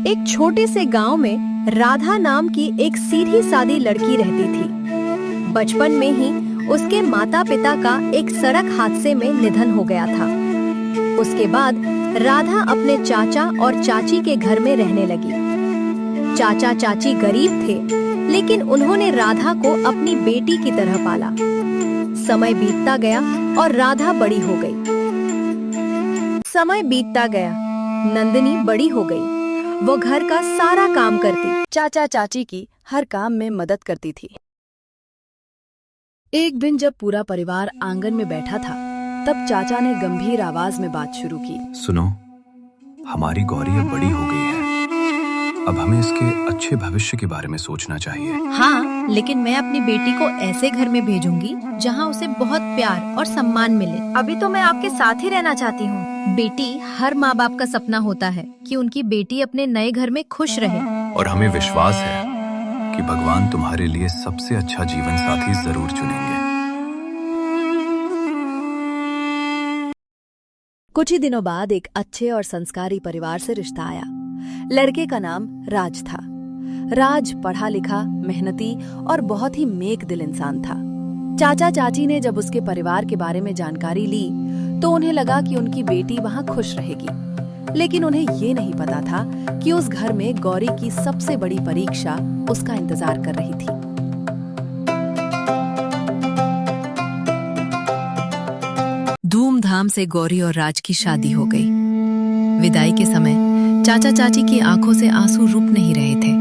एक छोटे से गांव में राधा नाम की एक सीधी सादी लड़की रहती थी। बचपन में ही उसके माता पिता का एक सड़क हादसे में निधन हो गया था। उसके बाद राधा अपने चाचा और चाची के घर में रहने लगी। चाचा चाची गरीब थे, लेकिन उन्होंने राधा को अपनी बेटी की तरह पाला। समय बीतता गया और राधा बड़ी हो गई। समय बीतता गया, नंदिनी बड़ी हो गई। वो घर का सारा काम करती, चाचा चाची की हर काम में मदद करती थी। एक दिन जब पूरा परिवार आंगन में बैठा था, तब चाचा ने गंभीर आवाज में बात शुरू की। सुनो, हमारी गौरी अब बड़ी हो गई है। अब हमें इसके अच्छे भविष्य के बारे में सोचना चाहिए। हाँ, लेकिन मैं अपनी बेटी को ऐसे घर में भेजूंगी जहाँ उसे बहुत प्यार और सम्मान मिले। अभी तो मैं आपके साथ ही रहना चाहती हूँ। बेटी, हर माँ बाप का सपना होता है कि उनकी बेटी अपने नए घर में खुश रहे। और हमें विश्वास है कि भगवान तुम्हारे लिए सबसे अच्छा जीवन साथी जरूर चुनेंगे। कुछ ही दिनों बाद एक अच्छे और संस्कारी परिवार से रिश्ता आया। लड़के का नाम राज था। राज पढ़ा लिखा, मेहनती और बहुत ही नेक दिल इंसान था। चाचा चाची ने जब उसके परिवार के बारे में जानकारी ली तो उन्हें लगा कि उनकी बेटी वहां खुश रहेगी, लेकिन उन्हें ये नहीं पता था कि उस घर में गौरी की सबसे बड़ी परीक्षा उसका इंतजार कर रही थी। धूमधाम से गौरी और राज की शादी हो गई। विदाई के समय चाचा चाची की आंखों से आंसू रुक नहीं रहे थे।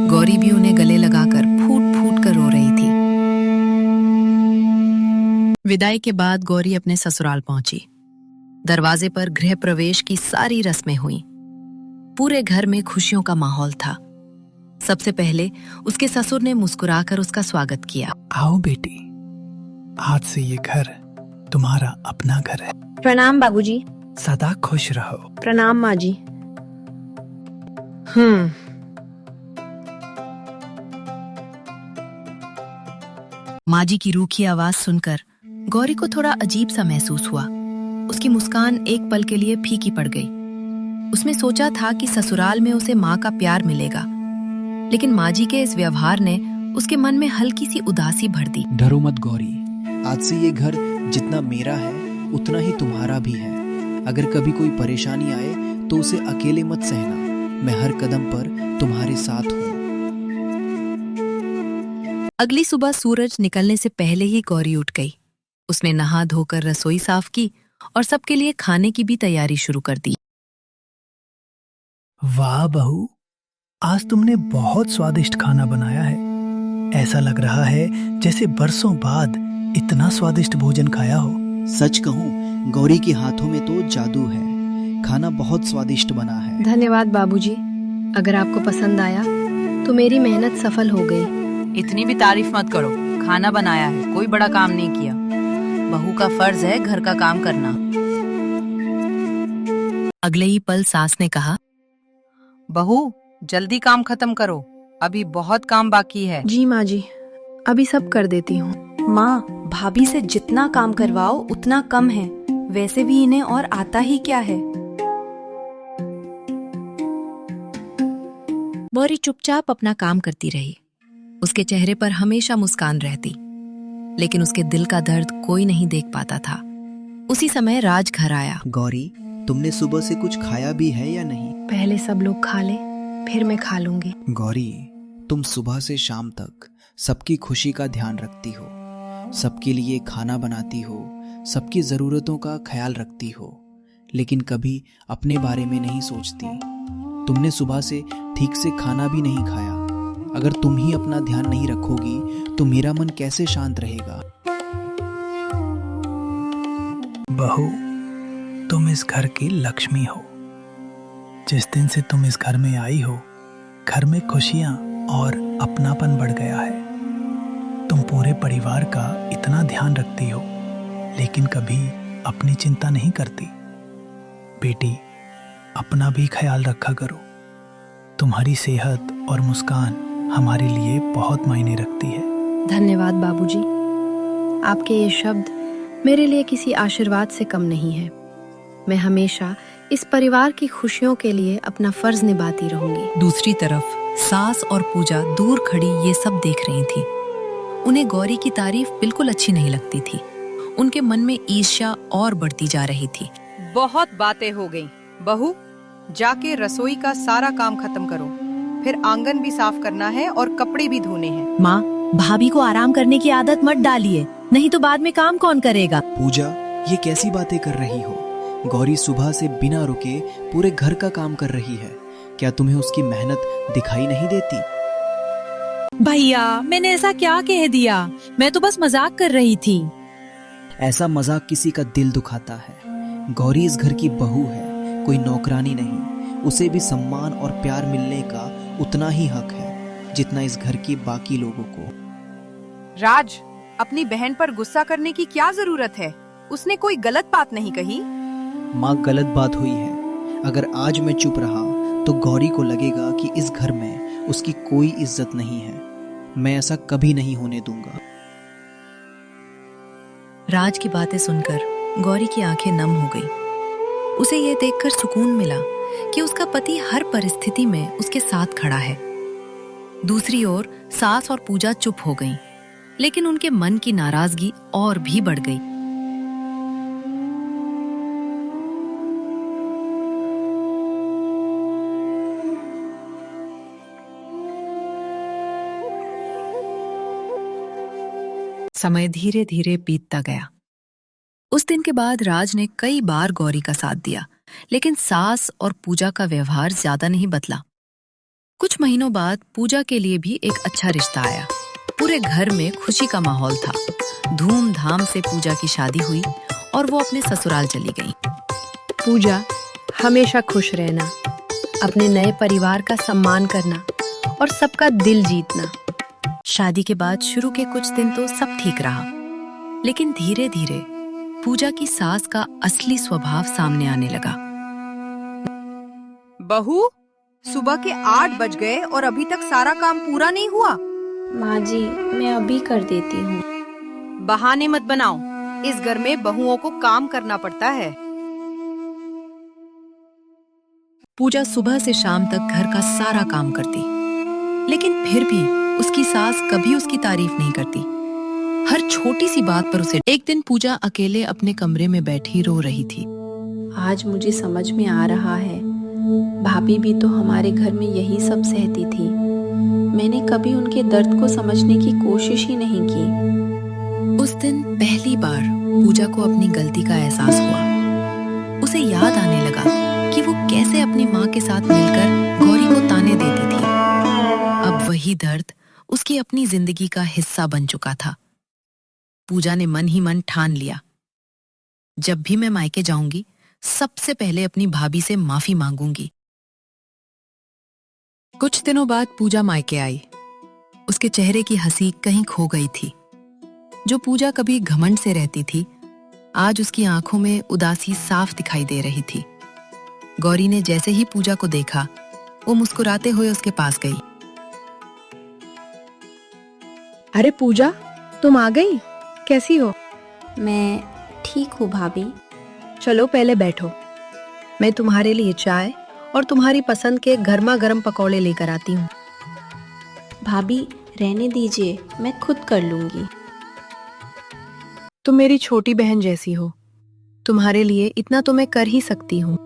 गौरी भी उन्हें गले लगाकर फूट फूट कर रो रही थी। विदाई के बाद गौरी अपने ससुराल पहुंची। दरवाजे पर गृह प्रवेश की सारी रस्में हुईं। पूरे घर में खुशियों का माहौल था। सबसे पहले उसके ससुर ने मुस्कुराकर उसका स्वागत किया। आओ बेटी, आज से ये घर तुम्हारा अपना घर है। प्रणाम बाबूजी। सदा खुश रहो। प्रणाम माँ जी। माँ जी की रूखी आवाज सुनकर गौरी को थोड़ा अजीब सा महसूस हुआ। उसकी मुस्कान एक पल के लिए फीकी पड़ गई। उसने सोचा था कि ससुराल में उसे माँ का प्यार मिलेगा, लेकिन माँ जी के इस व्यवहार ने उसके मन में हल्की सी उदासी भर दी। डरो मत गौरी, आज से ये घर जितना मेरा है उतना ही तुम्हारा भी है। अगर कभी कोई परेशानी आए तो उसे अकेले मत सहना। मैं हर कदम पर तुम्हारे साथ हूँ। अगली सुबह सूरज निकलने से पहले ही गौरी उठ गई। उसने नहा धोकर रसोई साफ की और सबके लिए खाने की भी तैयारी शुरू कर दी। वाह बहू, आज तुमने बहुत स्वादिष्ट खाना बनाया है। ऐसा लग रहा है जैसे बरसों बाद इतना स्वादिष्ट भोजन खाया हो। सच कहूँ, गौरी के हाथों में तो जादू है। खाना बहुत स्वादिष्ट बना है। धन्यवाद बाबूजी। अगर आपको पसंद आया तो मेरी मेहनत सफल हो गई। इतनी भी तारीफ मत करो। खाना बनाया है, कोई बड़ा काम नहीं किया। बहू का फर्ज है घर का काम करना। अगले ही पल सास ने कहा, बहू जल्दी काम खत्म करो, अभी बहुत काम बाकी है। जी माँ जी, अभी सब कर देती हूँ। माँ, भाभी से जितना काम करवाओ उतना कम है। वैसे भी इन्हें और आता ही क्या है। गौरी चुपचाप अपना काम करती रही। उसके चेहरे पर हमेशा मुस्कान रहती, लेकिन उसके दिल का दर्द कोई नहीं देख पाता था। उसी समय राज घर आया। गौरी, तुमने सुबह से कुछ खाया भी है या नहीं? पहले सब लोग खा ले, फिर मैं खा लूंगी। गौरी, तुम सुबह से शाम तक सबकी खुशी का ध्यान रखती हो, सबके लिए खाना बनाती हो, सबकी जरूरतों का ख्याल रखती हो, लेकिन कभी अपने बारे में नहीं सोचती। तुमने सुबह से ठीक से खाना भी नहीं खाया। अगर तुम ही अपना ध्यान नहीं रखोगी तो मेरा मन कैसे शांत रहेगा? बहू, तुम इस घर की लक्ष्मी हो। जिस दिन से तुम इस घर में आई हो, घर में खुशियां और अपनापन बढ़ गया है। तुम पूरे परिवार का इतना ध्यान रखती हो, लेकिन कभी अपनी चिंता नहीं करती। बेटी, अपना भी ख्याल रखा करो। तुम्हारी सेहत और मुस्कान हमारे लिए बहुत मायने रखती है। धन्यवाद बाबूजी। आपके ये शब्द मेरे लिए किसी आशीर्वाद से कम नहीं है। मैं हमेशा इस परिवार की खुशियों के लिए अपना फर्ज निभाती रहूंगी। दूसरी तरफ सास और पूजा दूर खड़ी ये सब देख रही थी। उन्हें गौरी की तारीफ बिल्कुल अच्छी नहीं लगती थी। उनके मन में ईर्ष्या और बढ़ती जा रही थी। बहुत बातें हो गई। बहू, जाके रसोई का सारा काम खत्म करो, फिर आंगन भी साफ करना है और कपड़े भी धोने हैं। माँ, भाभी को आराम करने की आदत मत डालिए, नहीं तो बाद में काम कौन करेगा। पूजा, ये कैसी बातें कर रही हो? गौरी सुबह से बिना रुके पूरे घर का काम कर रही है। क्या तुम्हें उसकी मेहनत दिखाई नहीं देती? भैया, मैंने ऐसा क्या कह दिया? मैं तो बस मजाक कर रही थी। ऐसा मजाक किसी का दिल दुखाता है। गौरी इस घर की बहू है, कोई नौकरानी नहीं। उसे भी सम्मान और प्यार मिलने का उतना ही हक है जितना इस घर के बाकी लोगों को। राज, अपनी बहन पर गुस्सा करने की क्या जरूरत है? उसने कोई गलत बात नहीं कही। माँ, गलत बात हुई है। अगर आज मैं चुप रहा तो गौरी को लगेगा कि इस घर में उसकी कोई इज्जत नहीं है। मैं ऐसा कभी नहीं होने दूंगा। राज की बातें सुनकर गौरी की आंखें नम हो गई। उसे ये देखकर सुकून मिला कि उसका पति हर परिस्थिति में उसके साथ खड़ा है। दूसरी ओर सास और पूजा चुप हो गईं, लेकिन उनके मन की नाराजगी और भी बढ़ गई। समय धीरे धीरे बीतता गया। उस दिन के बाद राज ने कई बार गौरी का साथ दिया, लेकिन सास और पूजा का व्यवहार ज्यादा नहीं बदला। कुछ महीनों बाद पूजा के लिए भी एक अच्छा रिश्ता आया। पूरे घर में खुशी का माहौल था। धूमधाम से पूजा की शादी हुई और वो अपने ससुराल चली गई। पूजा, हमेशा खुश रहना, अपने नए परिवार का सम्मान करना और सबका दिल जीतना। शादी के बाद शुरू के कुछ दिन तो सब ठीक रहा, लेकिन धीरे धीरे पूजा की सास का असली स्वभाव सामने आने लगा। बहू, सुबह के 8 बज गए और अभी तक सारा काम पूरा नहीं हुआ। माँ जी, मैं अभी कर देती हूँ। बहाने मत बनाओ। इस घर में बहुओं को काम करना पड़ता है। पूजा सुबह से शाम तक घर का सारा काम करती, लेकिन फिर भी उसकी सास कभी उसकी तारीफ नहीं करती। हर छोटी सी बात पर उसे। एक दिन पूजा अकेले अपने कमरे में बैठी रो रही थी। आज मुझे समझ में आ रहा है, भाभी भी तो हमारे घर में यही सब सहती थी। मैंने कभी उनके दर्द को समझने की कोशिश ही नहीं की। उस दिन पहली बार पूजा को अपनी गलती का एहसास हुआ। उसे याद आने लगा कि वो कैसे अपनी माँ के साथ मिलकर गौरी को ताने देती थी। अब वही दर्द उसकी अपनी जिंदगी का हिस्सा बन चुका था। पूजा ने मन ही मन ठान लिया, जब भी मैं मायके जाऊंगी सबसे पहले अपनी भाभी से माफी मांगूंगी। कुछ दिनों बाद पूजा मायके आई। उसके चेहरे की हंसी कहीं खो गई थी। जो पूजा कभी घमंड से रहती थी, आज उसकी आंखों में उदासी साफ दिखाई दे रही थी। गौरी ने जैसे ही पूजा को देखा, वो मुस्कुराते हुए उसके पास गई। अरे पूजा, तुम आ गई? कैसी हो? मैं ठीक हूँ भाभी। चलो पहले बैठो, मैं तुम्हारे लिए चाय और तुम्हारी पसंद के गर्मा गर्म पकौड़े लेकर आती हूँ। भाभी, रहने दीजिए, मैं खुद कर लूंगी। तुम मेरी छोटी बहन जैसी हो, तुम्हारे लिए इतना तो मैं कर ही सकती हूँ।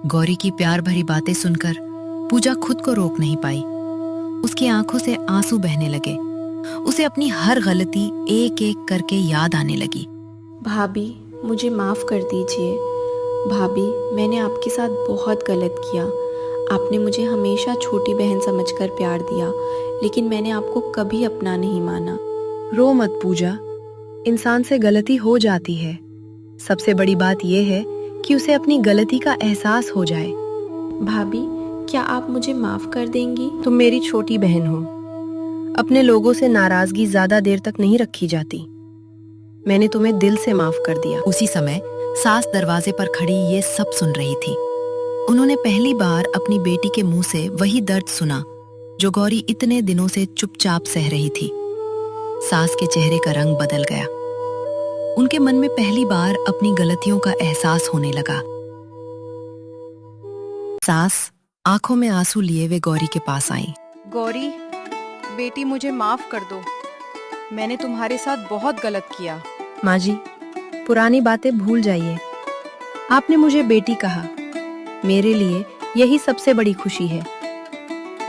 गौरी की प्यार भरी बातें सुनकर पूजा खुद को रोक नहीं पाई। उसकी आंखों से आंसू बहने लगे। उसे अपनी हर गलती एक एक करके याद आने लगी। भाभी, मुझे माफ कर दीजिए। भाभी, मैंने आपके साथ बहुत गलत किया। आपने मुझे हमेशा छोटी बहन समझकर प्यार दिया, लेकिन मैंने आपको कभी अपना नहीं माना। रो मत पूजा, इंसान से गलती हो जाती है। सबसे बड़ी बात यह है कि उसे अपनी गलती का एहसास हो जाए। भाभी, क्या आप मुझे माफ कर देंगी? तुम मेरी छोटी बहन हो। अपने लोगों से नाराजगी ज्यादा देर तक नहीं रखी जाती। मैंने तुम्हें दिल से माफ कर दिया। उसी समय सास दरवाजे पर खड़ी ये सब सुन रही थी। उन्होंने पहली बार अपनी बेटी के मुंह से वही दर्द सुना जो गौरी इतने दिनों से चुपचाप सह रही थी। सास के चेहरे का रंग बदल गया। उनके मन में पहली बार अपनी गलतियों का एहसास होने लगा। सास आंखों में आंसू लिए वे गौरी के पास आई। गौरी, बेटी मुझे माफ कर दो। मैंने तुम्हारे साथ बहुत गलत किया। माँ जी, पुरानी बातें भूल जाइए। आपने मुझे बेटी कहा, मेरे लिए यही सबसे बड़ी खुशी है।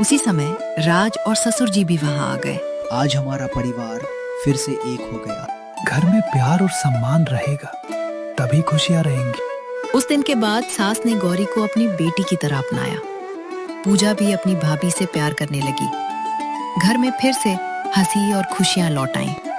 उसी समय राज और ससुर जी भी वहां आ गए। आज हमारा परिवार फिर से एक हो गया। घर में प्यार और सम्मान रहेगा, तभी खुशियां रहेंगी। उस दिन के बाद सास ने गौरी को अपनी बेटी की तरह अपनाया। पूजा भी अपनी भाभी से प्यार करने लगी। घर में फिर से हंसी और खुशियां लौट आईं।